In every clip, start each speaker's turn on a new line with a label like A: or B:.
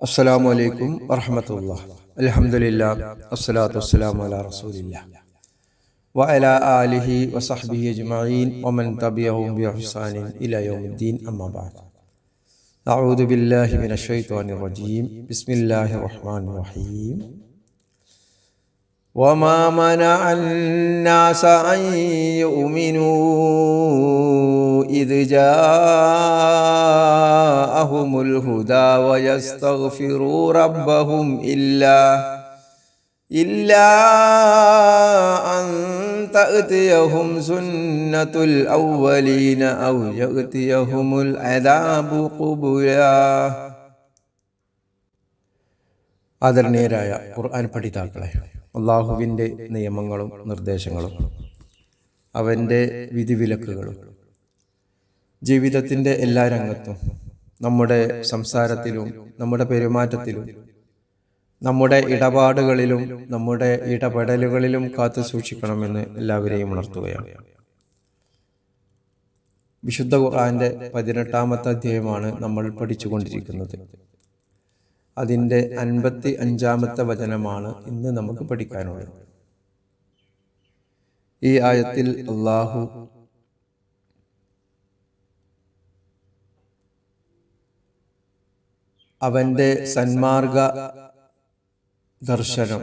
A: അസ്സലാമു അലൈക്കും വറഹ്മത്തുള്ളാഹി. അൽഹംദുലില്ലാഹ് വസ്സലാത്തു വസ്സലാമു അലാ റസൂലില്ലാഹ് വഅലാ ആലിഹി വസഹ്ബിഹി അജ്മഈൻ വമൻ തബിഅഹും ബിഇഹ്സാനിൻ ഇലാ യൗമിദ്ദീൻ. അമ്മാ ബഅദ്. അഊദു ബില്ലാഹി മിനശ് ശൈത്വാനിർ റജീം. ബിസ്മില്ലാഹിർ റഹ്മാനിർ റഹീം. വമാ മനഅൻ നാസ അൻ യുഅ്മിനൂ ഇദ് ജാഅഹുമുൽ ഹുദാ വയസ്തഗ്ഫിറൂ റബ്ബഹും ഇല്ലാ അൻ തഅതിയഹും സുന്നത്തുൽ അവ്വലീന ഔ യഅതിയഹുമുൽ അദാബു ഖുബുലാ. ആദരണീയരായ ഖുർആൻ പഠിതാക്കളെ, അള്ളാഹുവിൻ്റെ നിയമങ്ങളും നിർദ്ദേശങ്ങളും അവൻ്റെ വിധിവിലക്കുകളും ജീവിതത്തിൻ്റെ എല്ലാ രംഗത്തും, നമ്മുടെ സംസാരത്തിലും നമ്മുടെ പെരുമാറ്റത്തിലും നമ്മുടെ ഇടപാടുകളിലും നമ്മുടെ ഇടപെടലുകളിലും കാത്തു സൂക്ഷിക്കണമെന്ന് എല്ലാവരെയും ഉണർത്തുകയാണ്. വിശുദ്ധ ഖുർആന്റെ 18-ാമത്തെ അധ്യായമാണ് നമ്മൾ പഠിച്ചുകൊണ്ടിരിക്കുന്നത്. അതിൻ്റെ 55-ാമത്തെ വചനമാണ് ഇന്ന് നമുക്ക് പഠിക്കാനുള്ളത്. ഈ ആയത്തിൽ അല്ലാഹു അവൻ്റെ സന്മാർഗ ദർശനം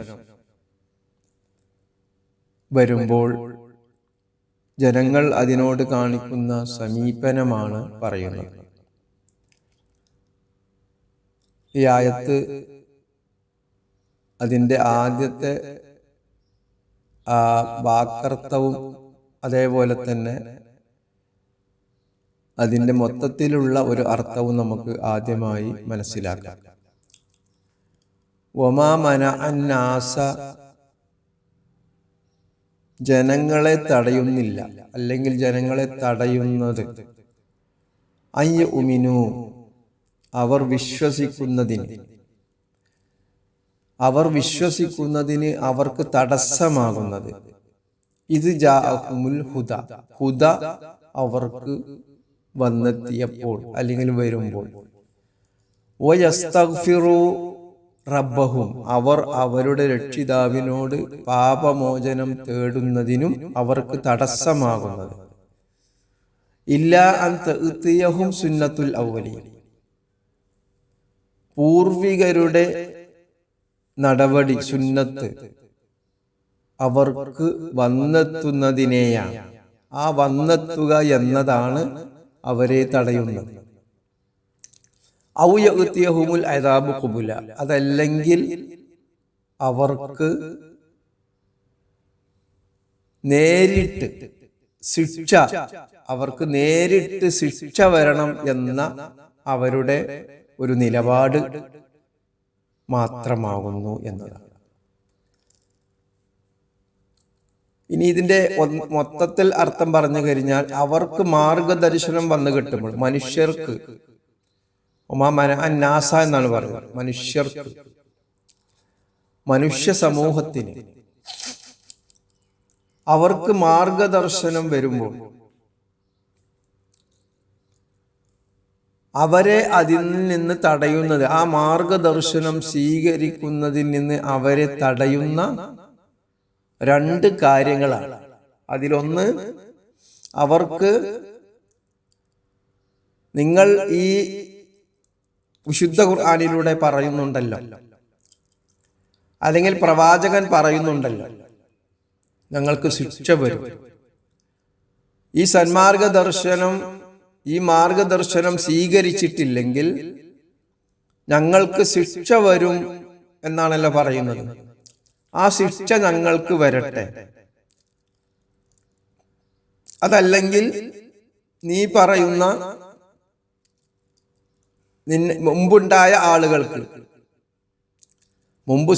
A: വരുമ്പോൾ ജനങ്ങൾ അതിനോട് കാണിക്കുന്ന സമീപനമാണ് പറയുന്നത്. ഈ ആയത്ത് അതിൻ്റെ ആദ്യത്തെ വാക്കർത്ഥവും അതേപോലെ തന്നെ അതിൻ്റെ മൊത്തത്തിലുള്ള ഒരു അർത്ഥവും നമുക്ക് ആദ്യമായി മനസ്സിലാക്കാം. വമാ മനഅൻ നാസ, ജനങ്ങളെ തടയുന്നില്ല, അല്ലെങ്കിൽ ജനങ്ങളെ തടയുന്നത്, അൻ യുഅ്മിനൂ, അവർ വിശ്വസിക്കുന്നതിന് അവർക്ക് തടസ്സമാകുന്നത്, ഇത് ജാഅഹുമുൽ ഹുദ അവർക്ക് വന്നെത്തിയപ്പോൾ അല്ലെങ്കിൽ വരുമ്പോൾ, വയസ്തഗ്ഫിറൂ റബ്ബഹും, അവർ അവരുടെ രക്ഷിതാവിനോട് പാപമോചനം തേടുന്നതിനും അവർക്ക് തടസ്സമാകുന്നത്, ഇല്ലാ അൻ തഅതിയഹും സുന്നത്തുൽ അവ്വലീൻ, പൂർവികരുടെ നടപടി സുന്നത്ത് അവർക്ക് വന്നെത്തുന്നതിനെയാണ്. ആ വന്നെത്തുക എന്നതാണ് അവരെ തടയുന്നത്. ഔ യഅതിയഹുമുൽ അദാബു ഖുബുല, അതല്ലെങ്കിൽ അവർക്ക് നേരിട്ട് ശിക്ഷ വരണം എന്ന അവരുടെ ഒരു നിലപാട് മാത്രമാകുന്നു എന്നതാണ്. ഇനി ഇതിന്റെ മൊത്തത്തിൽ അർത്ഥം പറഞ്ഞു കഴിഞ്ഞാൽ, അവർക്ക് മാർഗദർശനം വന്നു കിട്ടുമ്പോൾ, മനുഷ്യർക്ക്, ഒമാ മനഅൻ നാസ എന്നാണ് പറയുന്നത്, മനുഷ്യർക്ക്, മനുഷ്യ സമൂഹത്തിന് അവർക്ക് മാർഗദർശനം വരുമ്പോൾ അവരെ അതിൽ നിന്ന് തടയുന്നത്, ആ മാർഗദർശനം സ്വീകരിക്കുന്നതിൽ നിന്ന് അവരെ തടയുന്ന രണ്ട് കാര്യങ്ങളാണ്. അതിലൊന്ന്, അവർക്ക് നിങ്ങൾ ഈ വിശുദ്ധ ഖുർആനിലൂടെ പറയുന്നുണ്ടല്ലോ, അല്ലെങ്കിൽ പ്രവാചകൻ പറയുന്നുണ്ടല്ലോ, ഞങ്ങൾക്ക് ശിക്ഷ വരും, ഈ മാർഗദർശനം സ്വീകരിച്ചിട്ടില്ലെങ്കിൽ ഞങ്ങൾക്ക് ശിക്ഷ വരും എന്നാണല്ലോ പറയുന്നത്. ആ ശിക്ഷ ഞങ്ങൾക്ക് വരട്ടെ, അതല്ലെങ്കിൽ നീ പറയുന്ന മുമ്പുണ്ടായ ആളുകൾക്ക്, മുമ്പ്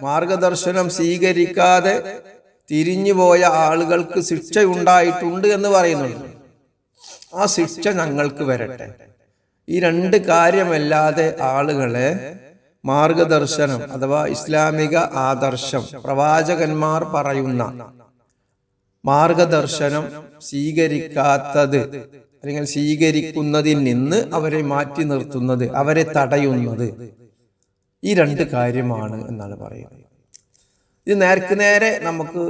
A: മാർഗദർശനം സ്വീകരിക്കാതെ തിരിഞ്ഞുപോയ ആളുകൾക്ക് ശിക്ഷയുണ്ടായിട്ടുണ്ട് എന്ന് പറയുന്നുണ്ട്. ആ ശിക്ഷ ഞങ്ങൾക്ക് വരട്ടെ. ഈ രണ്ട് കാര്യമല്ലാതെ ആളുകളെ മാർഗദർശനം അഥവാ ഇസ്ലാമിക ആദർശം, പ്രവാചകന്മാർ പറയുന്ന മാർഗദർശനം സ്വീകരിക്കാത്തത് അല്ലെങ്കിൽ സ്വീകരിക്കുന്നതിൽ നിന്ന് അവരെ മാറ്റി നിർത്തുന്നത്, അവരെ തടയുന്നത്, ഈ രണ്ട് കാര്യമാണ് എന്നാണ് പറയുന്നത്. ഇത് നേർക്ക് നേരെ നമുക്ക്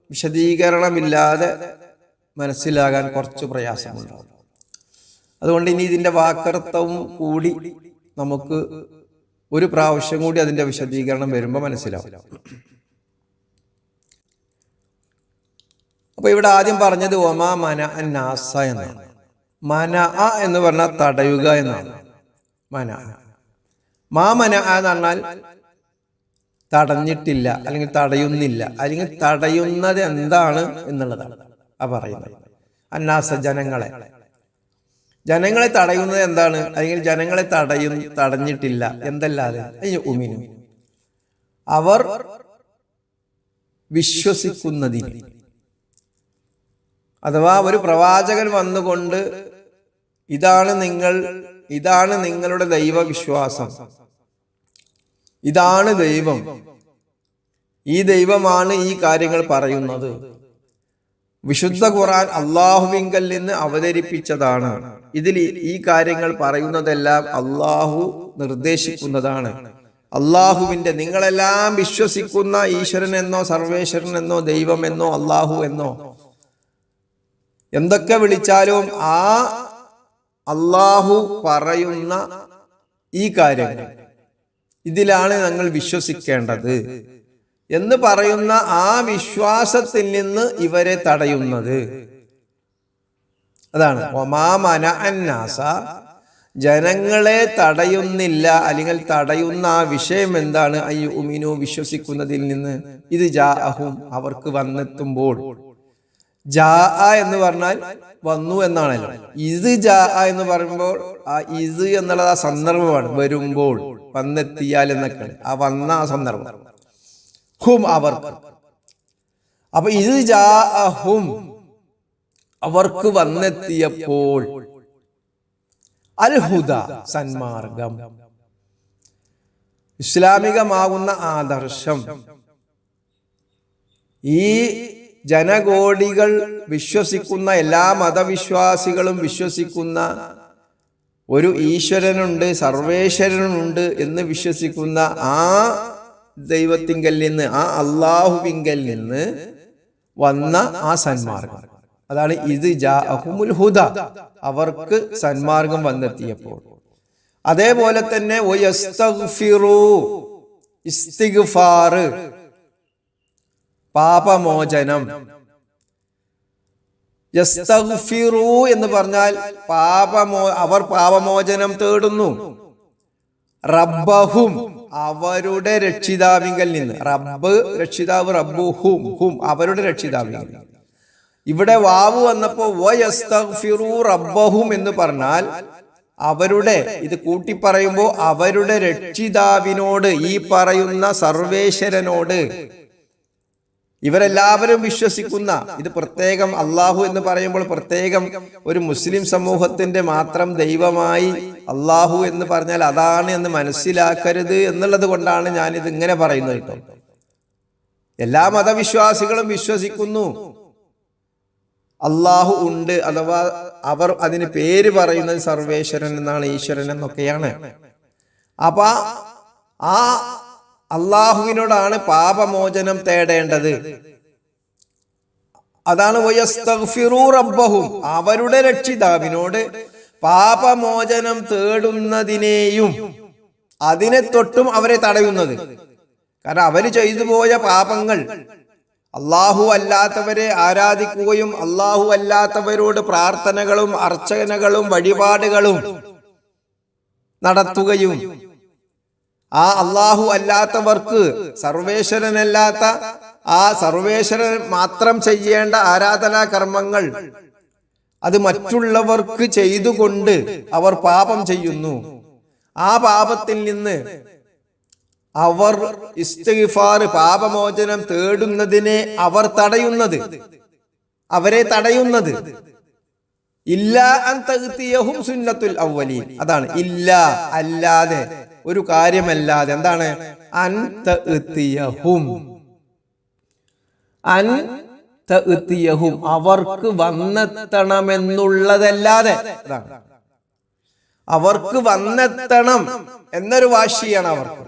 A: വിശദീകരണമില്ലാതെ മനസ്സിലാകാൻ കുറച്ച് പ്രയാസമുണ്ടാകും. അതുകൊണ്ട് ഇനി ഇതിൻ്റെ വാക്കർത്ഥവും കൂടി നമുക്ക് ഒരു പ്രാവശ്യം കൂടി അതിൻ്റെ വിശദീകരണം വരുമ്പോൾ മനസ്സിലാവും. അപ്പൊ ഇവിടെ ആദ്യം പറഞ്ഞത് ഒമാ മന നാസ എന്നാണ്. മന എന്ന് പറഞ്ഞാൽ തടയുക എന്നാണ്. മന മാമന എന്ന് പറഞ്ഞാൽ തടഞ്ഞിട്ടില്ല, അല്ലെങ്കിൽ തടയുന്നില്ല, അല്ലെങ്കിൽ തടയുന്നത് എന്താണ് എന്നുള്ളതാണ് ആ പറയുന്നത്. അന്നാസ ജനങ്ങളെ തടയുന്നത് എന്താണ്, അല്ലെങ്കിൽ ജനങ്ങളെ തടഞ്ഞിട്ടില്ല എന്തല്ലാതെ ഉമിനു അവർ വിശ്വസിക്കുന്നതിന്. അഥവാ ഒരു പ്രവാചകൻ വന്നുകൊണ്ട് ഇതാണ് നിങ്ങളുടെ ദൈവവിശ്വാസം, ഇതാണ് ദൈവം, ഈ ദൈവമാണ് ഈ കാര്യങ്ങൾ പറയുന്നത്, വിശുദ്ധ ഖുർആൻ അള്ളാഹുവിങ്കൽ നിന്ന് അവതരിപ്പിച്ചതാണ്, ഇതിൽ ഈ കാര്യങ്ങൾ പറയുന്നതെല്ലാം അള്ളാഹു നിർദ്ദേശിക്കുന്നതാണ്, അള്ളാഹുവിന്റെ നിങ്ങളെല്ലാം വിശ്വസിക്കുന്ന ഈശ്വരൻ എന്നോ സർവേശ്വരൻ എന്നോ ദൈവം എന്നോ അള്ളാഹു എന്നോ എന്തൊക്കെ വിളിച്ചാലും ആ അള്ളാഹു പറയുന്ന ഈ കാര്യങ്ങൾ, ഇതിലാണ് ഞങ്ങൾ വിശ്വസിക്കേണ്ടത് എന്ന് പറയുന്ന ആ വിശ്വാസത്തിൽ നിന്ന് ഇവരെ തടയുന്നത്. അതാണ് ഒമാമന അന്നാസ, ജനങ്ങളെ തടയുന്നില്ല, അല്ലെങ്കിൽ തടയുന്ന ആ വിഷയം എന്താണ്, അയ്യുമിനു വിശ്വസിക്കുന്നതിൽ നിന്ന്. ഇത് ജാഅഹും അവർക്ക് വന്നെത്തുമ്പോൾ. ജാ എന്ന് പറഞ്ഞാൽ വന്നു എന്നാണല്ലോ. ഇത് ജാ എന്ന് പറയുമ്പോൾ ആ ഇത് എന്നുള്ളത് ആ സന്ദർഭമാണ്, വരുമ്പോൾ, വന്നെത്തിയാൽ എന്നൊക്കെയാണ് ആ വന്ന ആ സന്ദർഭം. ഹും അവർക്ക്. അപ്പൊ ഇത് ജാഅഹും അവർക്ക് വന്നെത്തിയപ്പോൾ, അൽ ഹുദ സന്മാർഗം, ഇസ്ലാമികമാകുന്ന ആദർശം, ഈ ജനകോടികൾ വിശ്വസിക്കുന്ന, എല്ലാ മതവിശ്വാസികളും വിശ്വസിക്കുന്ന ഒരു ഈശ്വരനുണ്ട്, സർവേശ്വരനുണ്ട് എന്ന് വിശ്വസിക്കുന്ന ആ ദൈവത്തിങ്കൽ നിന്ന്, ആ അള്ളാഹുവിങ്കൽ നിന്ന് വന്ന ആ സന്മാർഗം, അതാണ് ഇത് ജാഅഹുമുൽ ഹുദ, അവർക്ക് സന്മാർഗം വന്നെത്തിയപ്പോൾ. അതേപോലെ തന്നെ ഇസ്തിഗ്ഫാർ, പാപമോചനം. യസ്തഗ്ഫിറു എന്ന് പറഞ്ഞാൽ അവർ പാപമോചനം തേടുന്നു. റബ്ബഹും അവരുടെ രക്ഷിതാവിങ്കൽ നിന്ന്. റബ്ബ് രക്ഷിതാവ്, റബ്ബുഹും ഹും അവരുടെ രക്ഷിതാവിങ്കൽ. ഇവിടെ വാവ് വന്നപ്പോ വയസ്തഗ്ഫിറു റബ്ബഹും എന്ന് പറഞ്ഞാൽ അവരുടെ, ഇത് കൂട്ടി പറയുമ്പോ അവരുടെ രക്ഷിതാവിനോട്, ഈ പറയുന്ന സർവേശ്വരനോട്, ഇവരെല്ലാവരും വിശ്വസിക്കുന്ന, ഇത് പ്രത്യേകം അള്ളാഹു എന്ന് പറയുമ്പോൾ പ്രത്യേകം ഒരു മുസ്ലിം സമൂഹത്തിന്റെ മാത്രം ദൈവമായി അള്ളാഹു എന്ന് പറഞ്ഞാൽ അതാണ് എന്ന് മനസ്സിലാക്കരുത് എന്നുള്ളത് കൊണ്ടാണ് ഞാനിത് ഇങ്ങനെ പറയുന്നത് കേട്ടോ. എല്ലാ മതവിശ്വാസികളും വിശ്വസിക്കുന്നു അള്ളാഹു ഉണ്ട്, അഥവാ അവർ അതിന് പേര് പറയുന്നത് സർവേശ്വരൻ എന്നാണ്, ഈശ്വരൻ എന്നൊക്കെയാണ്. അപ്പൊ ആ അള്ളാഹുവിനോടാണ് പാപമോചനം തേടേണ്ടത്. അതാണ് വയസ്തഗ്ഫിറു റബ്ബഹും അവരുടെ രക്ഷിതാവിനോട് പാപമോചനം തേടുന്നതിനെയും അതിനെ തൊട്ടും അവരെ തടയുന്നത്. കാരണം അവര് ചെയ്തു പോയ പാപങ്ങൾ, അള്ളാഹു അല്ലാത്തവരെ ആരാധിക്കുകയും അള്ളാഹു അല്ലാത്തവരോട് പ്രാർത്ഥനകളും അർച്ചനകളും വഴിപാടുകളും നടത്തുകയും, ആ അള്ളാഹു അല്ലാത്തവർക്ക്, സർവേശ്വരനല്ലാത്ത ആ സർവേശ്വരൻ മാത്രം ചെയ്യേണ്ട ആരാധനാ കർമ്മങ്ങൾ അത് മറ്റുള്ളവർക്ക് ചെയ്തുകൊണ്ട് അവർ പാപം ചെയ്യുന്നു. ആ പാപത്തിൽ നിന്ന് അവർ ഇസ്തിഗ്ഫാർ, പാപമോചനം തേടുന്നതിനെ അവർ തടയുന്നത്, അവരെ തടയുന്നത്. ഇല്ല അൻ തഅ്തിയഹും സുന്നത്തുൽ അവ്വലീൻ, അതാണ് ഇല്ല അല്ലാതെ, ഒരു കാര്യമല്ലാതെ. എന്താണ് അൻ തഅ്തിയഹും, അൻ തഅ്തിയഹും അവർക്ക് വന്നെത്തണമെന്നുള്ളതല്ലാതെ, അതാണ് അവർക്ക് വന്നെത്തണം എന്നൊരു വാശിയാണ് അവർക്ക്.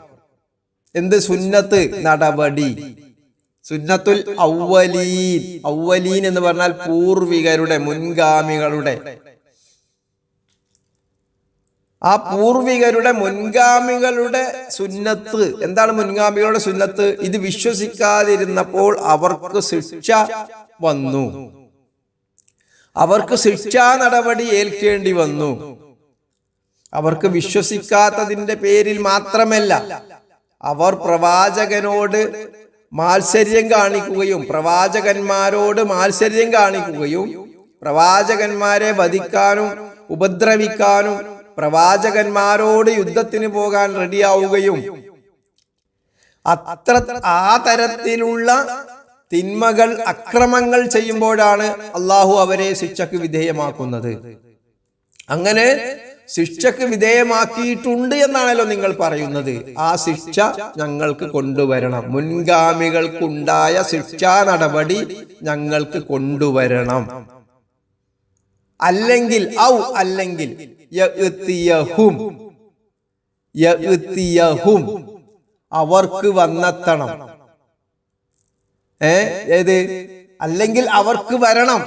A: എന്ത് സുന്നത്ത് നടപടി, സുന്നത്തുൽ ഔവലീൻ. ഔവലീൻ എന്ന് പറഞ്ഞാൽ പൂർവികരുടെ, മുൻഗാമികളുടെ. ആ പൂർവികരുടെ മുൻഗാമികളുടെ സുന്നത്ത് എന്താണ്? മുൻഗാമികളുടെ സുന്നത്ത് ഇത് വിശ്വസിക്കാതിരുന്നപ്പോൾ അവർക്ക് ശിക്ഷ വന്നു, അവർക്ക് ശിക്ഷാ നടപടി ഏൽക്കേണ്ടി വന്നു. അവർക്ക് വിശ്വസിക്കാത്തതിന്റെ പേരിൽ മാത്രമല്ല, അവർ പ്രവാചകനോട് മാത്സര്യം കാണിക്കുകയും പ്രവാചകന്മാരോട് മാത്സര്യം കാണിക്കുകയും പ്രവാചകന്മാരെ വധിക്കാനും ഉപദ്രവിക്കാനും പ്രവാചകന്മാരോട് യുദ്ധത്തിന് പോകാൻ റെഡിയാവുകയും ആ തരത്തിലുള്ള തിന്മകൾ, അക്രമങ്ങൾ ചെയ്യുമ്പോഴാണ് അള്ളാഹു അവരെ ശിക്ഷയ്ക്ക് വിധേയമാക്കുന്നത്. അങ്ങനെ ശിക്ഷയ്ക്ക് വിധേയമാക്കിയിട്ടുണ്ട് എന്നാണല്ലോ നിങ്ങൾ പറയുന്നത്. ആ ശിക്ഷ ഞങ്ങൾക്ക് കൊണ്ടുവരണം, മുൻഗാമികൾക്കുണ്ടായ ശിക്ഷാ നടപടി ഞങ്ങൾക്ക് കൊണ്ടുവരണം. അല്ലെങ്കിൽ അല്ലെങ്കിൽ അവർക്ക് വന്നെത്തണം. ഏത്? അല്ലെങ്കിൽ അവർക്ക് വരണം.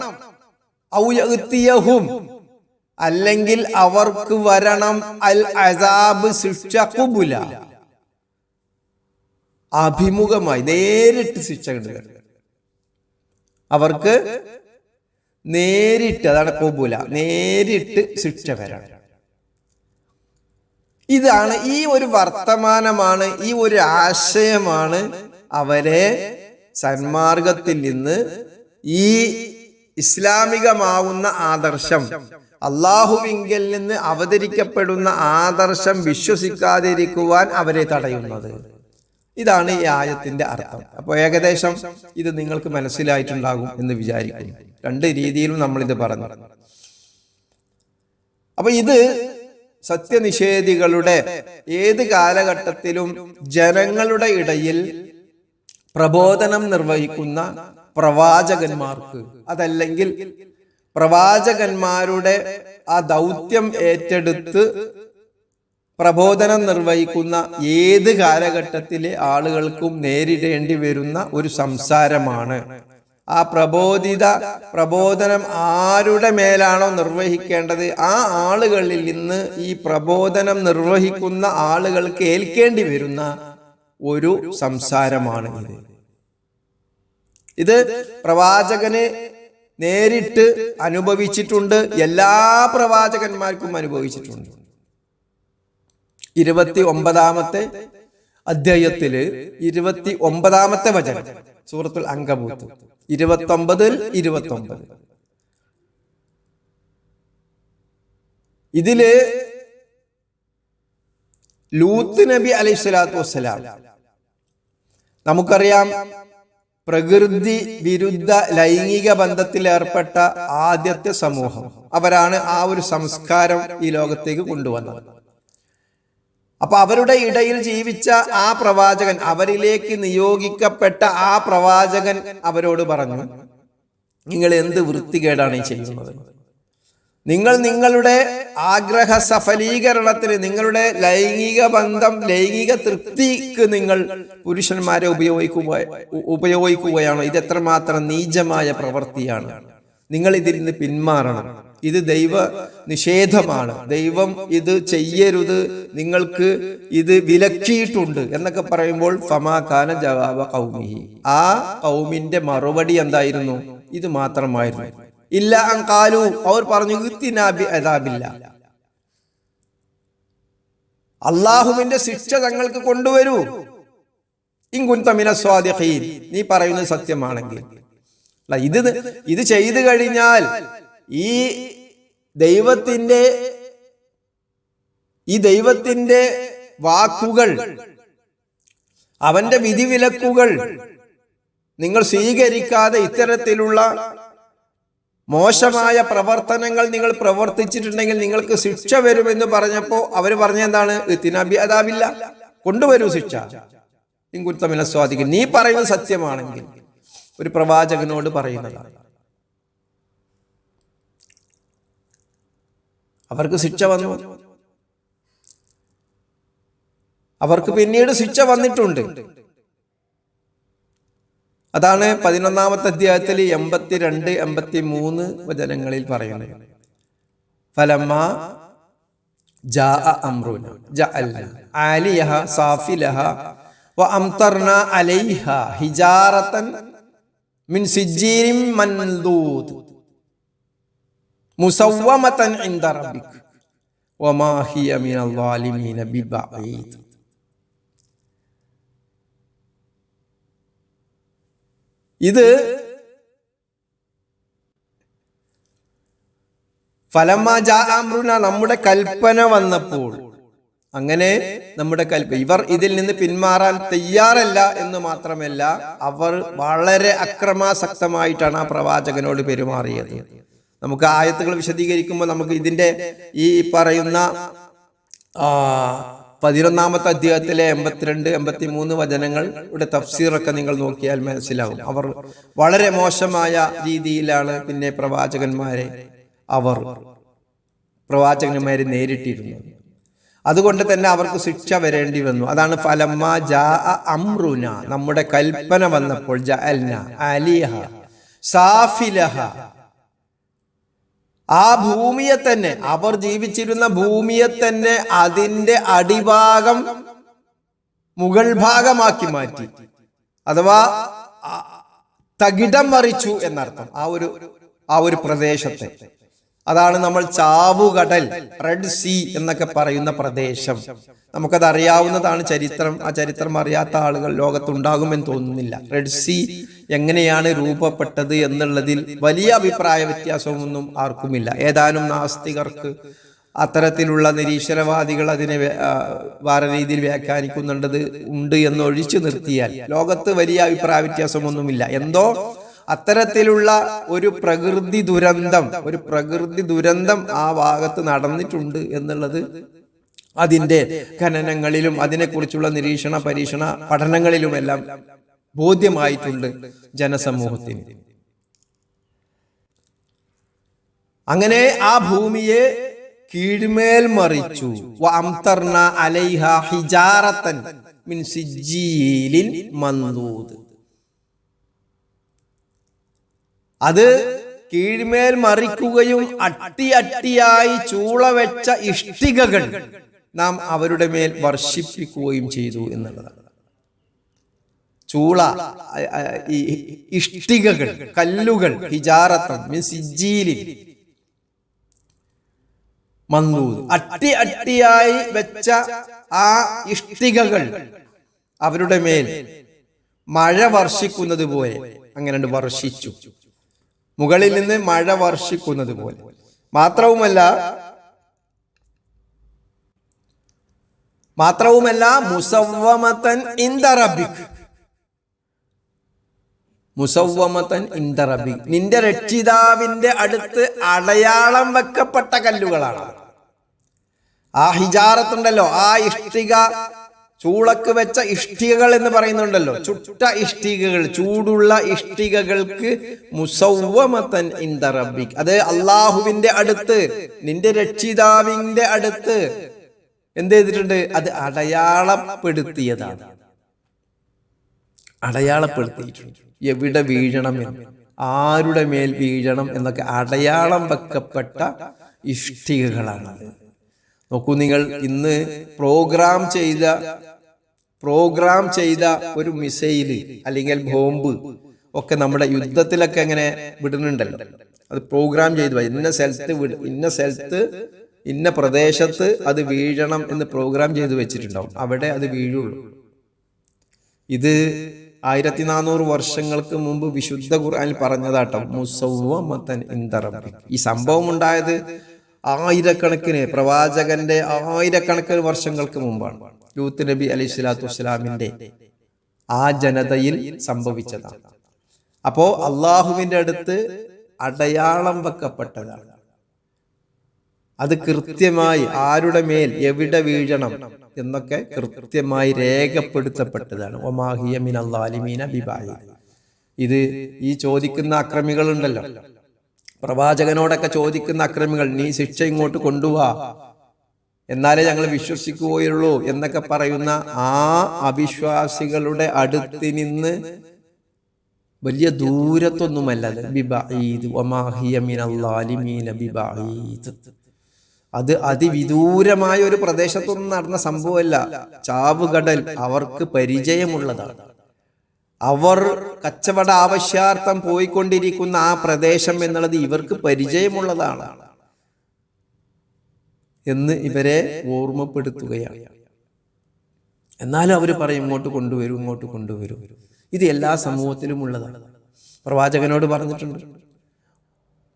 A: ഔ യഅ്തിയഹും അല്ലെങ്കിൽ അവർക്ക് വരണം അൽ അസാബ്, ശിക്ഷ ഖുബുല, അഭിമുഖമായി നേരിട്ട് ശിക്ഷ കിട്ടുക. അവർക്ക് നേരിട്ട്, അതാണ് ഖുബുല, നേരിട്ട് ശിക്ഷ വരണം. ഇതാണ്, ഈ ഒരു വർത്തമാനമാണ്, ഈ ഒരു ആശയമാണ് അവരെ സന്മാർഗത്തിൽ നിന്ന്, ഈ ഇസ്ലാമികമാവുന്ന ആദർശം, അള്ളാഹുവിങ്കൽ നിന്ന് അവതരിക്കപ്പെടുന്ന ആദർശം വിശ്വസിക്കാതിരിക്കുവാൻ അവരെ തടയുന്നത്. ഇതാണ് ഈ ആയത്തിന്റെ അർത്ഥം. അപ്പോൾ ഏകദേശം ഇത് നിങ്ങൾക്ക് മനസ്സിലായിട്ടുണ്ടാകും എന്ന് വിചാരിക്കുന്നു. രണ്ട് രീതിയിലും നമ്മളിത് പറഞ്ഞു. അപ്പൊ ഇത് സത്യനിഷേധികളുടെ ഏത് കാലഘട്ടത്തിലും ജനങ്ങളുടെ ഇടയിൽ പ്രബോധനം നിർവഹിക്കുന്ന പ്രവാചകന്മാർക്ക്, അതല്ലെങ്കിൽ പ്രവാചകന്മാരുടെ ആ ദൗത്യം ഏറ്റെടുത്ത് പ്രബോധനം നിർവഹിക്കുന്ന ഏത് കാലഘട്ടത്തിലെ ആളുകൾക്കും നേരിടേണ്ടി വരുന്ന ഒരു സംസാരമാണ്. ആ പ്രബോധനം ആരുടെ മേലാണോ നിർവഹിക്കേണ്ടത് ആ ആളുകളിൽ നിന്ന് ഈ പ്രബോധനം നിർവഹിക്കുന്ന ആളുകൾക്ക് ഏൽക്കേണ്ടി വരുന്ന ഒരു സംസാരമാണ് ഇത്. ഇത് പ്രവാചകനെ നേരിട്ട് അനുഭവിച്ചിട്ടുണ്ട്, എല്ലാ പ്രവാചകന്മാർക്കും അനുഭവിച്ചിട്ടുണ്ട്. 29-ാമത്തെ അധ്യായത്തില് 29-ാമത്തെ വചനം സൂറത്തുൽ അങ്കബൂത്ത് 29-29 ഇതില് ലൂത്ത് നബി അലൈഹിസ്സലാത്തു വസ്സലാം, നമുക്കറിയാം പ്രകൃതി വിരുദ്ധ ലൈംഗിക ബന്ധത്തിൽ ഏർപ്പെട്ട ആദ്യത്തെ സമൂഹം. അവരാണ് ആ ഒരു സംസ്കാരം ഈ ലോകത്തേക്ക് കൊണ്ടുവന്നത്. അപ്പൊ അവരുടെ ഇടയിൽ ജീവിച്ച ആ പ്രവാചകൻ, അവരിലേക്ക് നിയോഗിക്കപ്പെട്ട ആ പ്രവാചകൻ അവരോട് പറഞ്ഞു, നിങ്ങൾ എന്ത് വൃത്തികേടാണ് ഈ ചെയ്യുന്നത്? നിങ്ങൾ നിങ്ങളുടെ ആഗ്രഹ സഫലീകരണത്തിന്, നിങ്ങളുടെ ലൈംഗിക ബന്ധം, ലൈംഗിക തൃപ്തിക്ക് നിങ്ങൾ പുരുഷന്മാരെ ഉപയോഗിക്കുകയാണോ? ഇത് എത്രമാത്രം നീചമായ പ്രവൃത്തിയാണ്. നിങ്ങൾ ഇതിൽ നിന്ന് പിന്മാറണം. ഇത് ദൈവ നിഷേധമാണ്. ദൈവം ഇത് ചെയ്യരുത്, നിങ്ങൾക്ക് ഇത് വിലക്കിയിട്ടുണ്ട് എന്നൊക്കെ പറയുമ്പോൾ ഫമാ കാന ജവാബ ഖൗമിഹി, ആ ഖൗമിന്റെ മറുപടി എന്തായിരുന്നു? ഇത് മാത്രമായിരുന്നു. ഇല്ല അൻ ഖാലു, അവർ പറഞ്ഞു ഇത്തിനാ ബി അദാബില്ല, അല്ലാഹുവിന്റെ ശിക്ഷ തങ്ങൾക്ക് കൊണ്ടുവരൂ. ഇൻ കുൻത മിനസ് സ്വാദിഖീൻ, നീ പറയുന്നത് സത്യമാണെങ്കിൽ. ഇത് ചെയ്തു കഴിഞ്ഞാൽ ഈ ദൈവത്തിന്റെ വാക്കുകൾ, അവന്റെ വിധിവിലക്കുകൾ നിങ്ങൾ സ്വീകരിക്കാതെ ഇത്തരത്തിലുള്ള മോശമായ പ്രവർത്തനങ്ങൾ നിങ്ങൾ പ്രവർത്തിച്ചിട്ടുണ്ടെങ്കിൽ നിങ്ങൾക്ക് ശിക്ഷ വരുമെന്ന് പറഞ്ഞപ്പോ അവര് പറഞ്ഞെന്താണ്? ഇത്തിനാബി അദാബില്ല, കൊണ്ടുവരൂ ശിക്ഷ. ഇൻ കുൻത മിനസ് സ്വാദിഖീൻ, നീ പറയുന്നത് സത്യമാണെങ്കിൽ. ഒരു പ്രവാചകനോട് പറയുന്നതാണ്. അവർക്ക് ശിക്ഷ വന്നു, അവർക്ക് പിന്നീട് ശിക്ഷ വന്നിട്ടുണ്ട്. അതാണ് 11-ാമത്തെ അധ്യായത്തിൽ 82, 83 വചനങ്ങളിൽ പറയുന്നത്. ഫലമ്മാ ജാഅ അംറുന ജഅൽനാ ആലിയഹ സാഫിലഹ വഅംതർനാ അലൈഹ ഹിജാറതൻ മിൻ സിജ്ജീൻ മൻദൂദ് മുസവ്വമതൻ ഇൻദ റബ്ബിക വമാ ഹിയ മിനൽ ളാലിമീന ബിബഈദ്. ഇത് ഫലമ്മാ ജാഅ അംറുന, നമ്മുടെ കൽപ്പന വന്നപ്പോൾ. അങ്ങനെ നമ്മുടെ ഇവർ ഇതിൽ നിന്ന് പിന്മാറാൻ തയ്യാറല്ല എന്ന് മാത്രമല്ല, അവർ വളരെ അക്രമാസക്തമായിട്ടാണ് ആ പ്രവാചകനോട് പെരുമാറിയത്. നമുക്ക് ആയത്തുകൾ വിശദീകരിക്കുമ്പോൾ നമുക്ക് ഇതിന്റെ ഈ പറയുന്ന 11-ാമത്തെ അധ്യായത്തിലെ 82, 83 വചനങ്ങൾ ഇവിടെ തഫ്സീറൊക്കെ നിങ്ങൾ നോക്കിയാൽ മനസ്സിലാവും. അവർ വളരെ മോശമായ രീതിയിലാണ് പിന്നെ പ്രവാചകന്മാരെ നേരിട്ടിരുന്നത്. അതുകൊണ്ട് തന്നെ അവർക്ക് ശിക്ഷ വരേണ്ടി വന്നു. അതാണ് ഫലമ്മാ ജാഅ അംറുന, നമ്മുടെ കൽപ്പന വന്നപ്പോൾ, ജഅൽനാ ആലിയഹ സാഫിലഹ, ആ ഭൂമിയെ തന്നെ, അവർ ജീവിച്ചിരുന്ന ഭൂമിയെ തന്നെ അതിന്റെ അടിഭാഗം മുകൾ ഭാഗമാക്കി മാറ്റി, അഥവാ തകിടം മറിച്ചു എന്നർത്ഥം. ആ ഒരു പ്രദേശത്തെ, അതാണ് നമ്മൾ ചാവുകടൽ, റെഡ് സീ എന്നൊക്കെ പറയുന്ന പ്രദേശം. നമുക്കത് അറിയാവുന്നതാണ്, ചരിത്രം. ആ ചരിത്രം അറിയാത്ത ആളുകൾ ലോകത്തുണ്ടാകുമെന്ന് തോന്നുന്നില്ല. റെഡ് സീ എങ്ങനെയാണ് രൂപപ്പെട്ടത് എന്നുള്ളതിൽ വലിയ അഭിപ്രായ വ്യത്യാസമൊന്നും ആർക്കുമില്ല. ഏതാനും നാസ്തികർക്ക്, അത്തരത്തിലുള്ള നിരീശ്വരവാദികൾ അതിനെ വേറെ രീതിയിൽ വ്യാഖ്യാനിക്കുന്നുണ്ട് എന്നൊഴിച്ചു നിർത്തിയാൽ ലോകത്ത് വലിയ അഭിപ്രായ വ്യത്യാസമൊന്നുമില്ല. എന്തോ അത്തരത്തിലുള്ള ഒരു പ്രകൃതി ദുരന്തം ആ ഭാഗത്ത് നടന്നിട്ടുണ്ട് എന്നുള്ളത് അതിന്റെ ഖനനങ്ങളിലും അതിനെക്കുറിച്ചുള്ള നിരീക്ഷണ പരീക്ഷണ പഠനങ്ങളിലുമെല്ലാം ബോധ്യമായിട്ടുണ്ട് ജനസമൂഹത്തിന്. അങ്ങനെ ആ ഭൂമിയെ കീഴ്മേൽ മറിച്ചു. വഅംതർനാ അലൈഹ ഹിജാറതൻ മിൻ സിജ്ജീലിൻ മൻദൂദ്, അത് കീഴ്മേൽ മറിക്കുകയും അട്ടിയായി ചൂള വെച്ച ഇഷ്ടികകൾ നാം അവരുടെ മേൽ വർഷിപ്പിക്കുകയും ചെയ്തു എന്നുള്ളതാണ്. ചൂള, ഇഷ്ടികകൾ, കല്ലുകൾ, ഹിജാറത്തൻ മിൻ സിജ്ജീലിൻ മൻദൂദ്, അട്ടിയായി വെച്ച ആ ഇഷ്ടികകൾ അവരുടെ മേൽ മഴ വർഷിക്കുന്നത് പോലെ അങ്ങനെ വർഷിച്ചു. മുകളിൽ നിന്ന് മഴ വർഷിക്കുന്നത് പോലെ. മാത്രവുമല്ല മുസവ്വമതൻ ഇൻദ റബ്ബിക്, മുസവ്വമതൻ ഇൻദ റബ്ബിക്, നിന്റെ രക്ഷിതാവിന്റെ അടുത്ത് അടയാളം വെക്കപ്പെട്ട കല്ലുകളാണ്. ആ ഹിജാറത്തുണ്ടല്ലോ, ആ ഇഷ്ടിക, ചൂളക്ക് വെച്ച ഇഷ്ടികകൾ എന്ന് പറയുന്നുണ്ടല്ലോ, ചുട്ട ഇഷ്ടികകൾ, ചൂടുള്ള ഇഷ്ടികകൾക്ക് മുസവ്വമതൻ ഇൻദ റബ്ബിക്, അത് അള്ളാഹുവിന്റെ അടുത്ത്, നിന്റെ രക്ഷിതാവിന്റെ അടുത്ത് എന്ത് ചെയ്തിട്ടുണ്ട്? അത് അടയാളപ്പെടുത്തിയതാണ്. അടയാളപ്പെടുത്തിയിട്ടുണ്ട്. എവിടെ വീഴണം എന്ന്, ആരുടെ മേൽ വീഴണം എന്നൊക്കെ അടയാളം വെക്കപ്പെട്ട ഇഷ്ടികകളാണത്. നോക്കൂ നിങ്ങൾ, ഇന്ന് പ്രോഗ്രാം ചെയ്ത ഒരു മിസൈല് അല്ലെങ്കിൽ ബോംബ് ഒക്കെ നമ്മുടെ യുദ്ധത്തിലൊക്കെ അങ്ങനെ വിടുന്നുണ്ടല്ലോ. അത് പ്രോഗ്രാം ചെയ്തു, ഇന്ന സ്ഥലത്ത് ഇന്ന പ്രദേശത്ത് അത് വീഴണം എന്ന് പ്രോഗ്രാം ചെയ്തു വെച്ചിട്ടുണ്ടാവും. അവിടെ അത് വീഴുള്ളൂ. ഇത് 1400 വർഷങ്ങൾക്ക് മുമ്പ് വിശുദ്ധ ഖുർആനിൽ പറഞ്ഞതാട്ടോ, മുസവ്വമതൻ ഇൻദ റബ്ബിക്. ഈ സംഭവം ഉണ്ടായത് പ്രവാചകന്റെ ആയിരക്കണക്കിന് വർഷങ്ങൾക്ക് മുമ്പാണ്. ലൂത്ത് നബി അലൈഹി സ്വലാത്തു വസ്സലാമിന്റെ ആ ജനതയിൽ സംഭവിച്ചതാണ്. അപ്പോ അള്ളാഹുവിന്റെ അടുത്ത് അടയാളം വെക്കപ്പെട്ടതാണ്. അത് കൃത്യമായി ആരുടെ മേൽ എവിടെ വീഴണം എന്നൊക്കെ കൃത്യമായി രേഖപ്പെടുത്തപ്പെട്ടതാണ്. വമാ ഹിയ മിനൽ ളാലിമീന ബിബഈദ്. ഇത് ഈ ചോദിക്കുന്ന അക്രമികളുണ്ടല്ലോ, പ്രവാചകനോടൊക്കെ ചോദിക്കുന്ന അക്രമികൾ, നീ ശിക്ഷ ഇങ്ങോട്ട് കൊണ്ടുപോവാ എന്നാലേ ഞങ്ങൾ വിശ്വസിക്കുകയുള്ളൂ എന്നൊക്കെ പറയുന്ന ആ അവിശ്വാസികളുടെ അടുത്ത് നിന്ന് വലിയ ദൂരത്തൊന്നുമല്ല. അത് അതിവിദൂരമായ ഒരു പ്രദേശത്തൊന്നും നടന്ന സംഭവമല്ല. ചാവുകടൽ അവർക്ക് പരിചയമുള്ളതാണ്. അവർ കച്ചവട ആവശ്യാർത്ഥം പോയിക്കൊണ്ടിരിക്കുന്ന ആ പ്രദേശം എന്നുള്ളത് ഇവർക്ക് പരിചയമുള്ളതാണ് എന്ന് ഇവരെ ഓർമ്മപ്പെടുത്തുകയാണ്. എന്നാലും അവർ പറയും ഇങ്ങോട്ട് കൊണ്ടുവരൂ, ഇങ്ങോട്ട് കൊണ്ടുവരൂ. ഇത് എല്ലാ സമൂഹത്തിലും ഉള്ളതാണ്. പ്രവാചകനോട് പറഞ്ഞിട്ടുണ്ട്.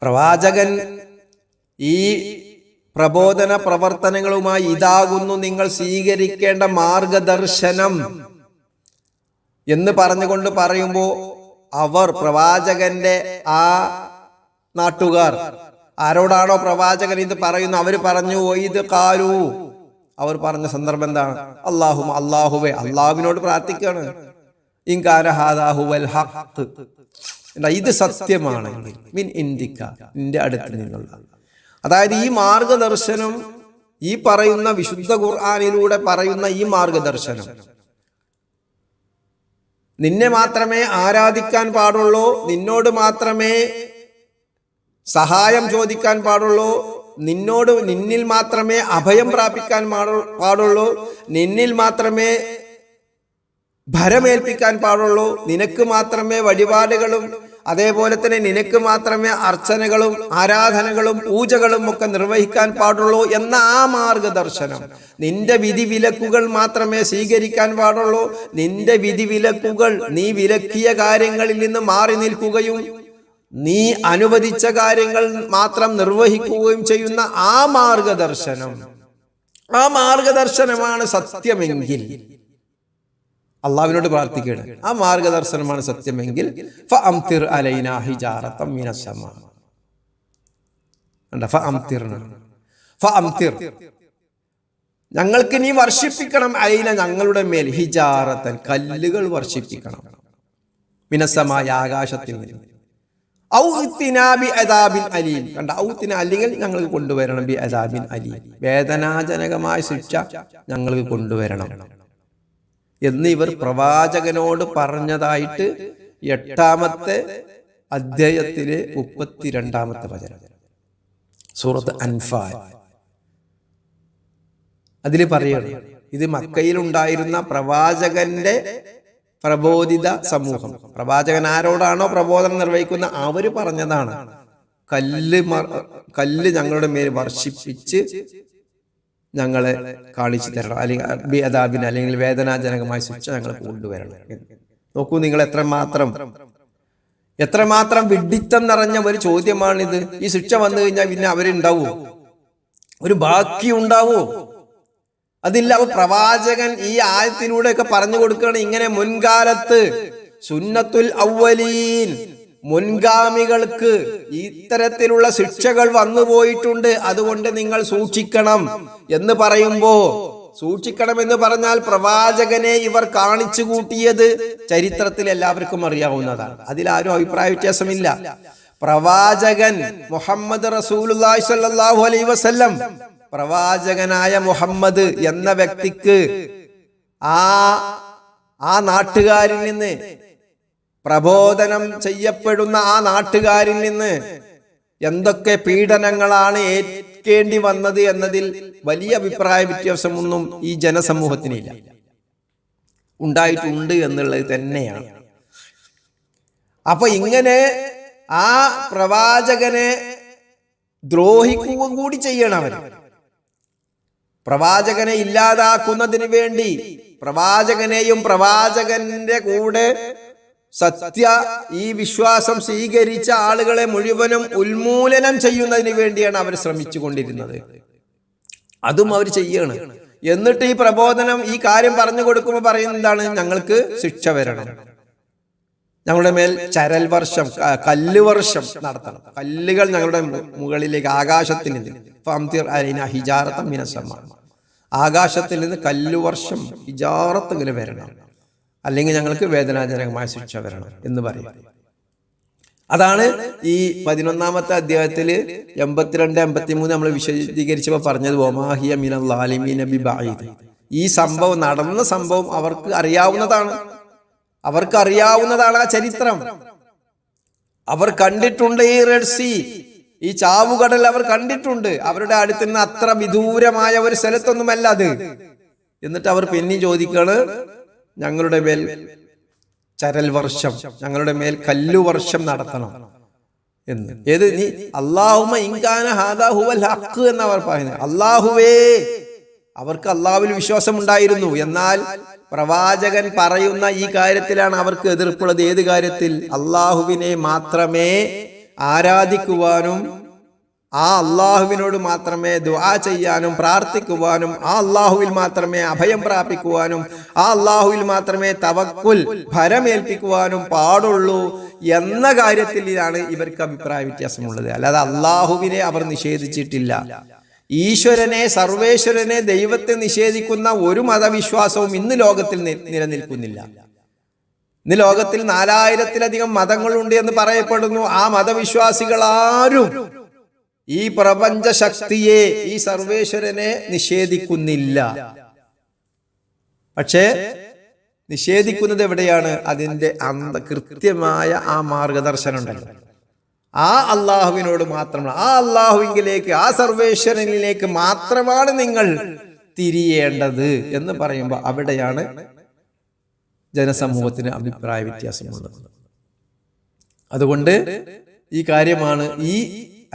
A: പ്രവാചകൻ ഈ പ്രബോധന പ്രവർത്തനങ്ങളുമായി ഇതാകുന്നു നിങ്ങൾ സ്വീകരിക്കേണ്ട മാർഗദർശനം എന്ന് പറഞ്ഞുകൊണ്ട് പറയുമ്പോൾ അവർ പ്രവാചകന്റെ ആ നാട്ടുകാർ ആരോടാണോ പ്രവാചകൻ ഇത് പറയുന്നു അവർ പറഞ്ഞു ഇത് കാലു, അവർ പറഞ്ഞ സന്ദർഭം എന്താണ്? അല്ലാഹുവേ, അള്ളാഹുവിനോട് പ്രാർത്ഥിക്കുകയാണ്. ഇൻകാന ഹാദാ ഹുവൽ ഹഖ്, ഇത് സത്യമാണെങ്കിൽ മിൻ ഇന്ദിക, നിന്റെ അടുത്ത് നിന്നുള്ള. അതായത് ഈ മാർഗദർശനം, ഈ പറയുന്ന വിശുദ്ധ ഖുർആനിലൂടെ പറയുന്ന ഈ മാർഗദർശനം നിന്നെ മാത്രമേ ആരാധിക്കാൻ പാടുള്ളൂ, നിന്നോട് മാത്രമേ സഹായം ചോദിക്കാൻ പാടുള്ളൂ, നിന്നിൽ മാത്രമേ അഭയം പ്രാപിക്കാൻ പാടുള്ളൂ, നിന്നിൽ മാത്രമേ ഭരമേൽപ്പിക്കാൻ പാടുള്ളൂ, നിനക്ക് മാത്രമേ വഴിപാടുകളും അതേപോലെ തന്നെ നിനക്ക് മാത്രമേ അർച്ചനകളും ആരാധനകളും പൂജകളും ഒക്കെ നിർവഹിക്കാൻ പാടുള്ളൂ എന്ന ആ മാർഗദർശനം. നിന്റെ വിധിവിലക്കുകൾ മാത്രമേ സ്വീകരിക്കാൻ പാടുള്ളൂ, നിന്റെ വിധിവിലക്കുകൾ, നീ വിലക്കിയ കാര്യങ്ങളിൽ നിന്ന് മാറി നിൽക്കുകയും നീ അനുവദിച്ച കാര്യങ്ങൾ മാത്രം നിർവഹിക്കുകയും ചെയ്യുന്ന ആ മാർഗദർശനമാണ് സത്യമെങ്കിൽ, അള്ളാഹുവിനോട് പ്രാർത്ഥിക്കുകയാണ്, ആ മാർഗദർശനമാണ് സത്യമെങ്കിൽ ഫഅംതിർ അലൈനാ ഹിജാറതൻ മിനസ് സമാ. ഫഅംതിർ, ഞങ്ങൾക്ക് നീ വർഷിപ്പിക്കണം, അലൈന, ഞങ്ങളുടെ മേൽ, ഹിജാറതൻ, കല്ലുകൾ വർഷിപ്പിക്കണം, മിനസ് സമാ, ആകാശത്തിൽ നിന്ന്. ഔ ഇത്തിനാ ബി അദാബിൻ അലീം, കണ്ട, ഔ ഇത്തിന, അല്ലെങ്കിൽ ഞങ്ങൾക്ക് കൊണ്ടുവരണം, ബി അദാബിൻ അലീം, വേദനാജനകമായ ശിക്ഷ ഞങ്ങൾക്ക് കൊണ്ടുവരണം എന്ന് ഇവർ പ്രവാചകനോട് പറഞ്ഞതായിട്ട് 8-ാമത്തെ അധ്യായത്തിലെ 32-ാമത്തെ വചനം സൂറത്ത് അൻഫാൽ അതിൽ പറയണം. ഇത് മക്കയിൽ ഉണ്ടായിരുന്ന പ്രവാചകന്റെ പ്രബോധിത സമൂഹം, പ്രവാചകൻ ആരോടാണോ പ്രബോധനം നിർവഹിക്കുന്ന അവര് പറഞ്ഞതാണ്, കല്ല് ഞങ്ങളുടെ മേൽ വർഷിപ്പിച്ച് ഞങ്ങളെ കാണിച്ചു തരണം, അല്ലെങ്കിൽ അദാബിന്, അല്ലെങ്കിൽ വേദനാജനകമായ ശിക്ഷ ഞങ്ങൾ കൊണ്ടുവരണം. നോക്കൂ നിങ്ങൾ, എത്രമാത്രം വിഡ്ഢിത്തം നിറഞ്ഞ ഒരു ചോദ്യമാണിത്. ഈ ശിക്ഷ വന്നു കഴിഞ്ഞാൽ പിന്നെ അവരുണ്ടാവോ? ഒരു ബാക്കി ഉണ്ടാവോ? അതില്ല. അപ്പൊ പ്രവാചകൻ ഈ ആയത്തിലൂടെ ഒക്കെ പറഞ്ഞു കൊടുക്കുകയാണ്, ഇങ്ങനെ മുൻകാലത്ത് സുന്നത്തുൽ അവ്വലീൻ, മുൻഗാമികൾക്ക് ഇത്തരത്തിലുള്ള ശിക്ഷകൾ വന്നു പോയിട്ടുണ്ട്, അതുകൊണ്ട് നിങ്ങൾ സൂക്ഷിക്കണം എന്ന് പറയുമ്പോ, സൂക്ഷിക്കണം എന്ന് പറഞ്ഞാൽ പ്രവാചകനെ ഇവർ കാണിച്ചു കൂട്ടിയത് ചരിത്രത്തിൽ എല്ലാവർക്കും അറിയാവുന്നതാണ്. അതിലാരും അഭിപ്രായ വ്യത്യാസമില്ല. പ്രവാചകൻ മുഹമ്മദ് റസൂലുള്ളാഹി സ്വല്ലല്ലാഹു അലൈഹി വസല്ലം, പ്രവാചകനായ മുഹമ്മദ് എന്ന വ്യക്തിക്ക് ആ നാട്ടുകാരിൽ നിന്ന്, പ്രബോധനം ചെയ്യപ്പെടുന്ന ആ നാട്ടുകാരിൽ നിന്ന് എന്തൊക്കെ പീഡനങ്ങളാണ് ഏൽക്കേണ്ടി വന്നത് എന്നതിൽ വലിയ അഭിപ്രായ വ്യത്യാസമൊന്നും ഈ ജനസമൂഹത്തിനില്ല. ഉണ്ടായിട്ടുണ്ട് എന്നുള്ളത് തന്നെയാണ്. അപ്പൊ ഇങ്ങനെ ആ പ്രവാചകനെ ദ്രോഹിക്കുക കൂടി ചെയ്യണം അവർ. പ്രവാചകനെ ഇല്ലാതാക്കുന്നതിന് വേണ്ടി പ്രവാചകനെയും പ്രവാചകന്റെ കൂടെ ഈ വിശ്വാസം സ്വീകരിച്ച ആളുകളെ മുഴുവനും ഉന്മൂലനം ചെയ്യുന്നതിന് വേണ്ടിയാണ് അവർ ശ്രമിച്ചു കൊണ്ടിരുന്നത്. അതും അവർ ചെയ്യാണ്. എന്നിട്ട് ഈ പ്രബോധനം, ഈ കാര്യം പറഞ്ഞു കൊടുക്കുമ്പോൾ പറയുന്നത് എന്താണ്? ഞങ്ങൾക്ക് ശിക്ഷ വരണം, ഞങ്ങളുടെ മേൽ ചരൽ വർഷം, കല്ല് വർഷം നടത്തണം, കല്ലുകൾ ഞങ്ങളുടെ മുകളിലേക്ക്, ആകാശത്തിൽ നിന്ന്, ഫഅംതിർ അലൈനാ ഹിജാറതൻ മിനസ് സമാ, ആകാശത്തിൽ നിന്ന് കല്ലുവർഷം, ഹിജാറത്ത് ഇങ്ങനെ വരണം. അല്ലെങ്കിൽ ഞങ്ങൾക്ക് വേദനാജനകമായ ശിക്ഷ വരണം എന്ന് പറയും. അതാണ് ഈ 11-ാമത്തെ അധ്യായത്തിൽ 82-83 നമ്മൾ വിശദീകരിച്ചപ്പോൾ പറഞ്ഞത് വമാഹിയ മിനൽ ളാലിമീന ബിബഈദ്. ഈ സംഭവം നടന്ന സംഭവം അവർക്ക് അറിയാവുന്നതാണ് ആ ചരിത്രം. അവർ കണ്ടിട്ടുണ്ട് ഈ റെഡ് സീ, ഈ ചാവുകടൽ അവർ കണ്ടിട്ടുണ്ട്. അവരുടെ അടുത്ത് നിന്ന് അത്ര വിദൂരമായ ഒരു സ്ഥലത്തൊന്നുമല്ല അത്. എന്നിട്ട് അവർ പിന്നെ ചോദിക്കാണ്, ഞങ്ങളുടെ മേൽ ചരൽ വർഷം, ഞങ്ങളുടെ മേൽ കല്ലുവർഷം നടത്തണം എന്ന്. ഏത് നീ അല്ലാഹുമ്മ ഇൻകാന ഹാദാ ഹുവൽ ഹഖ് എന്നവർ പറയുന്നത്. അല്ലാഹുവേ, അവർക്ക് അല്ലാഹുവിൽ വിശ്വാസം ഉണ്ടായിരുന്നു. എന്നാൽ പ്രവാചകൻ പറയുന്ന ഈ കാര്യത്തിലാണ് അവർക്ക് എതിർപ്പുള്ളത്. ഏത് കാര്യത്തിൽ? അല്ലാഹുവിനെ മാത്രമേ ആരാധിക്കുവാനും ആ അള്ളാഹുവിനോട് മാത്രമേ ദുആ ചെയ്യാനും പ്രാർത്ഥിക്കുവാനും ആ അള്ളാഹുവിൽ മാത്രമേ അഭയം പ്രാപിക്കുവാനും ആ അള്ളാഹുവിൽ മാത്രമേ തവക്കുൽ ഭരമേൽപ്പിക്കുവാനും പാടുള്ളൂ എന്ന കാര്യത്തിലാണ് ഇവർക്ക് അഭിപ്രായ വ്യത്യാസമുള്ളത്. അല്ലാതെ അള്ളാഹുവിനെ അവർ നിഷേധിച്ചിട്ടില്ല. ഈശ്വരനെ, സർവേശ്വരനെ, ദൈവത്തെ നിഷേധിക്കുന്ന ഒരു മതവിശ്വാസവും ഇന്ന് ലോകത്തിൽ നിലനിൽക്കുന്നില്ല. ഇന്ന് ലോകത്തിൽ 4000-ത്തിലധികം മതങ്ങളുണ്ട് എന്ന് പറയപ്പെടുന്നു. ആ മതവിശ്വാസികൾ ആരും ഈ പ്രപഞ്ച ശക്തിയെ, ഈ സർവേശ്വരനെ നിഷേധിക്കുന്നില്ല. പക്ഷേ നിഷേധിക്കുന്നത് എവിടെയാണ്? അതിൻ്റെ കൃത്യമായ ആ മാർഗദർശനം ഉണ്ടല്ലോ. ആ അള്ളാഹുവിനോട് മാത്രമാണ്, ആ അള്ളാഹുവിലേക്ക്, ആ സർവേശ്വരനിലേക്ക് മാത്രമാണ് നിങ്ങൾ തിരിയേണ്ടത് എന്ന് പറയുമ്പോൾ അവിടെയാണ് ജനസമൂഹത്തിന് അഭിപ്രായ വ്യത്യാസമുള്ളത്. അതുകൊണ്ട് ഈ കാര്യമാണ് ഈ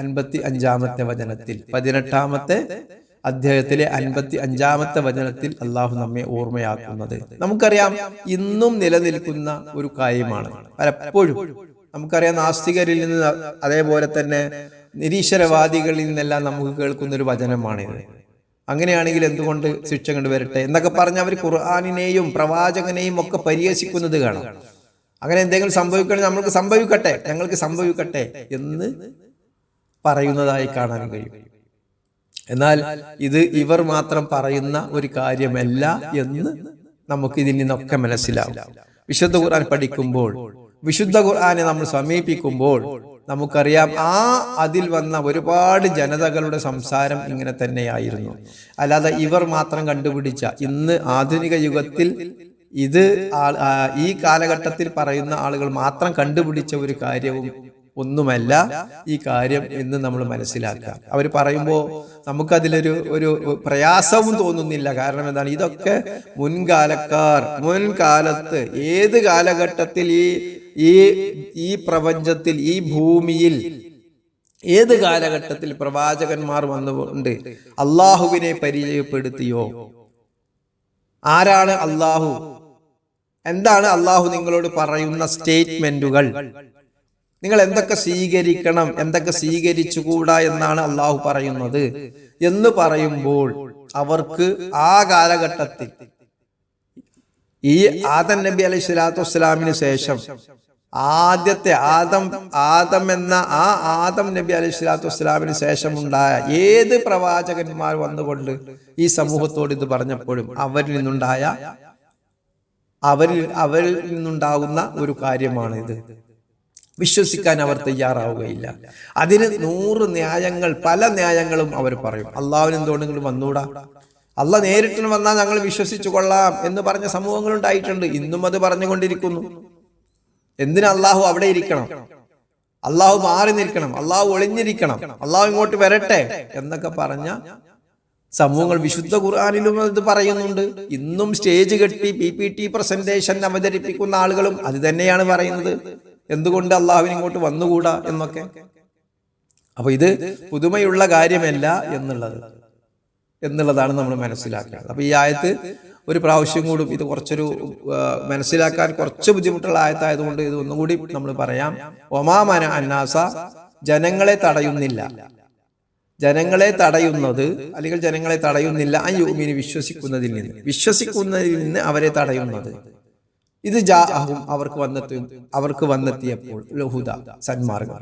A: 55-ാമത്തെ വചനത്തിൽ, 18-ാമത്തെ അധ്യായത്തിലെ 55-ാമത്തെ വചനത്തിൽ അള്ളാഹു നമ്മെ ഓർമ്മയാക്കുന്നത്. നമുക്കറിയാം, ഇന്നും നിലനിൽക്കുന്ന ഒരു കാര്യമാണ്. പലപ്പോഴും നമുക്കറിയാം, നാസ്തികരിൽ നിന്ന് അതേപോലെ തന്നെ നിരീശ്വരവാദികളിൽ നിന്നെല്ലാം നമുക്ക് കേൾക്കുന്ന ഒരു വചനമാണിത്. അങ്ങനെയാണെങ്കിൽ എന്തുകൊണ്ട് ശിക്ഷ കണ്ടുവരട്ടെ എന്നൊക്കെ പറഞ്ഞ് അവർ ഖുർആനിനെയും പ്രവാചകനെയും ഒക്കെ പരിഹസിക്കുന്നത് കാണാം. അങ്ങനെ എന്തെങ്കിലും സംഭവിക്കണമെങ്കിൽ ഞങ്ങൾക്ക് സംഭവിക്കട്ടെ എന്ന് പറയുന്നതായി കാണാൻ കഴിയും. എന്നാൽ ഇത് ഇവർ മാത്രം പറയുന്ന ഒരു കാര്യമല്ല എന്ന് നമുക്ക് ഇതിൽ നിന്നൊക്കെ മനസ്സിലാവും. വിശുദ്ധ ഖുർആൻ പഠിക്കുമ്പോൾ, വിശുദ്ധ ഖുർആനെ നമ്മൾ സമീപിക്കുമ്പോൾ നമുക്കറിയാം, അതിൽ വന്ന ഒരുപാട് ജനതകളുടെ സംസാരം ഇങ്ങനെ തന്നെയായിരുന്നു. അല്ലാതെ ഇവർ മാത്രം കണ്ടുപിടിച്ച, ഇന്ന് ആധുനിക യുഗത്തിൽ ഇത് ഈ കാലഘട്ടത്തിൽ പറയുന്ന ആളുകൾ മാത്രം കണ്ടുപിടിച്ച ഒരു കാര്യവും ഒന്നുമല്ല ഈ കാര്യം എന്ന് നമ്മൾ മനസ്സിലാക്കുക. അവർ പറയുമ്പോൾ നമുക്കതിലൊരു പ്രയാസവും തോന്നുന്നില്ല. കാരണം എന്താണ്? ഇതൊക്കെ മുൻകാലത്ത് ഏത് കാലഘട്ടത്തിൽ ഈ പ്രപഞ്ചത്തിൽ, ഈ ഭൂമിയിൽ ഏത് കാലഘട്ടത്തിൽ പ്രവാചകന്മാർ വന്നുകൊണ്ട് അള്ളാഹുവിനെ പരിചയപ്പെടുത്തിയോ? ആരാണ് അള്ളാഹു? എന്താണ് അള്ളാഹു നിങ്ങളോട് പറയുന്ന സ്റ്റേറ്റ്മെന്റുകൾ? നിങ്ങൾ എന്തൊക്കെ സ്വീകരിക്കണം, എന്തൊക്കെ സ്വീകരിച്ചുകൂടാ എന്നാണ് അള്ളാഹു പറയുന്നത് എന്ന് പറയുമ്പോൾ അവർക്ക് ആ കാലഘട്ടത്തിൽ ഈ ആദം നബി അലൈഹി സ്വലാത്തു വസ്സലാമിന് ശേഷം ആദ്യത്തെ ആദം എന്ന ആ ആദം നബി അലൈഹി സ്വലാത്തു വസ്സലാമിന് ശേഷം ഉണ്ടായ ഏത് പ്രവാചകന്മാർ വന്നുകൊണ്ട് ഈ സമൂഹത്തോട് ഇത് പറഞ്ഞപ്പോഴും അവരിൽ നിന്നുണ്ടാകുന്ന ഒരു കാര്യമാണ് ഇത്. വിശ്വസിക്കാൻ അവർ തയ്യാറാവുകയില്ല. അതിന് 100 ന്യായങ്ങൾ, പല ന്യായങ്ങളും അവർ പറയും. അള്ളാഹുവിന് എന്തുകൊണ്ടെങ്കിലും വന്നൂടാ, അള്ളാഹ് നേരിട്ട് വന്നാൽ ഞങ്ങൾ വിശ്വസിച്ചു കൊള്ളാം എന്ന് പറഞ്ഞ സമൂഹങ്ങൾ ഉണ്ടായിട്ടുണ്ട്. ഇന്നും അത് പറഞ്ഞുകൊണ്ടിരിക്കുന്നു. എന്തിനാ അള്ളാഹു അവിടെ ഇരിക്കണം, അള്ളാഹു മാറി നിൽക്കണം, അള്ളാഹു ഒളിഞ്ഞിരിക്കണം, അള്ളാഹു ഇങ്ങോട്ട് വരട്ടെ എന്നൊക്കെ പറഞ്ഞ സമൂഹങ്ങൾ വിശുദ്ധ ഖുർആനിലും ഇത് പറയുന്നുണ്ട്. ഇന്നും സ്റ്റേജ് കെട്ടി PPT പ്രസന്റേഷൻ അവതരിപ്പിക്കുന്ന ആളുകളും അത് തന്നെയാണ് പറയുന്നത്. എന്തുകൊണ്ട് അള്ളാഹുവിന് ഇങ്ങോട്ട് വന്നുകൂടാ എന്നൊക്കെ. അപ്പൊ ഇത് പുതുമയുള്ള കാര്യമല്ല എന്നുള്ളതാണ് നമ്മൾ മനസ്സിലാക്കുന്നത്. അപ്പൊ ഈ ആയത്ത് ഒരു പ്രാവശ്യം കൂടി, ഇത് കുറച്ചൊരു മനസ്സിലാക്കാൻ കുറച്ച് ബുദ്ധിമുട്ടുള്ള ആയത്തായതുകൊണ്ട് ഇത് ഒന്നും കൂടി നമ്മൾ പറയാം. ഒമാമന അന്നാസ, ജനങ്ങളെ തടയുന്നില്ല, ജനങ്ങളെ തടയുന്നത്, അല്ലെങ്കിൽ ജനങ്ങളെ തടയുന്നില്ല അയ്യുമിന് വിശ്വസിക്കുന്നതിൽ നിന്ന് അവരെ തടയുന്നത്. ഇത് ജാഅഹും അവർക്ക് വന്നെത്തിയപ്പോൾ ലഹുദ, സന്മാർഗം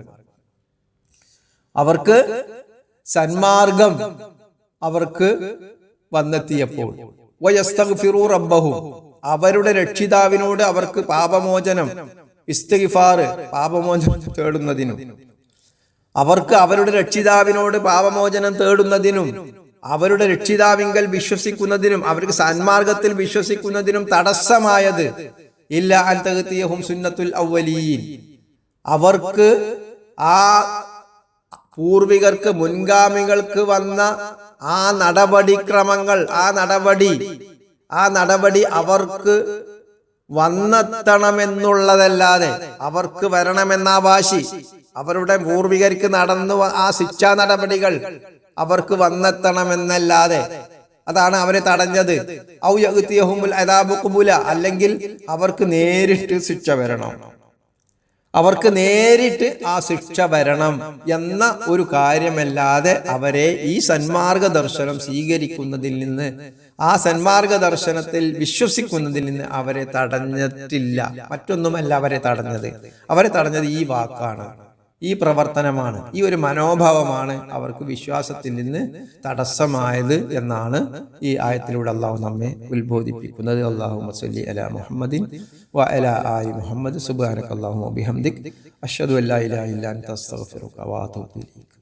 A: അവർക്ക് വന്നെത്തിയപ്പോൾ വയസ്തഗ്ഫിറു റബ്ബഹും, അവരുടെ രക്ഷിതാവിനോട് അവർക്ക് പാപമോചനം, ഇസ്തിഗ്ഫാർ, പാപമോചനം തേടുന്നതിനും, അവർക്ക് അവരുടെ രക്ഷിതാവിനോട് പാപമോചനം തേടുന്നതിനും, അവരുടെ രക്ഷിതാവിങ്കൽ വിശ്വസിക്കുന്നതിനും, അവർക്ക് സന്മാർഗത്തിൽ വിശ്വസിക്കുന്നതിനും തടസ്സമായത് ഇല്ല അൻ തഅതിയഹും സുന്നത്തുൽ അവ്വലീൻ, അവർക്ക് ആ പൂർവികർക്ക് മുൻഗാമികൾക്ക് വന്ന ആ നടപടിക്രമങ്ങൾ, ആ നടപടി അവർക്ക് വന്നെത്തണമെന്നുള്ളതല്ലാതെ, അവർക്ക് വരണമെന്ന വാശി, അവരുടെ പൂർവികർക്ക് നടന്നു ആ ശിക്ഷാ നടപടികൾ അവർക്ക് വന്നെത്തണമെന്നല്ലാതെ, അതാണ് അവരെ തടഞ്ഞത്. ഔ യഅതിയഹുമുൽ അദാബു ഖുബുല, അല്ലെങ്കിൽ അവർക്ക് നേരിട്ട് ശിക്ഷ വരണം, അവർക്ക് നേരിട്ട് ആ ശിക്ഷ വരണം എന്ന ഒരു കാര്യമല്ലാതെ അവരെ ഈ സന്മാർഗ ദർശനം സ്വീകരിക്കുന്നതിൽ നിന്ന്, ആ സന്മാർഗ ദർശനത്തിൽ വിശ്വസിക്കുന്നതിൽ നിന്ന് അവരെ തടഞ്ഞിട്ടില്ല. മറ്റൊന്നുമല്ല അവരെ തടഞ്ഞത് ഈ വാക്കാണ്, ഈ പ്രവർത്തനമാണ്, ഈ ഒരു മനോഭാവമാണ് അവർക്ക് വിശ്വാസത്തിൽ നിന്ന് തടസ്സമായത് എന്നാണ് ഈ ആയത്തിലൂടെ അള്ളാഹു നമ്മെ ഉത്ബോധിപ്പിക്കുന്നത്. അല്ലാഹുമ്മ സ്വല്ലി അലാ മുഹമ്മദിൻ വ അലാ ആലി മുഹമ്മദ്. സുബ്ഹാനക അല്ലാഹുമ്മ വബിഹംദിക് അശ്ഹദു അല്ലാ ഇലാഹ ഇല്ലാ അൻത അസ്തഗ്ഫിറുക വ അതൂബു ഇലൈക്.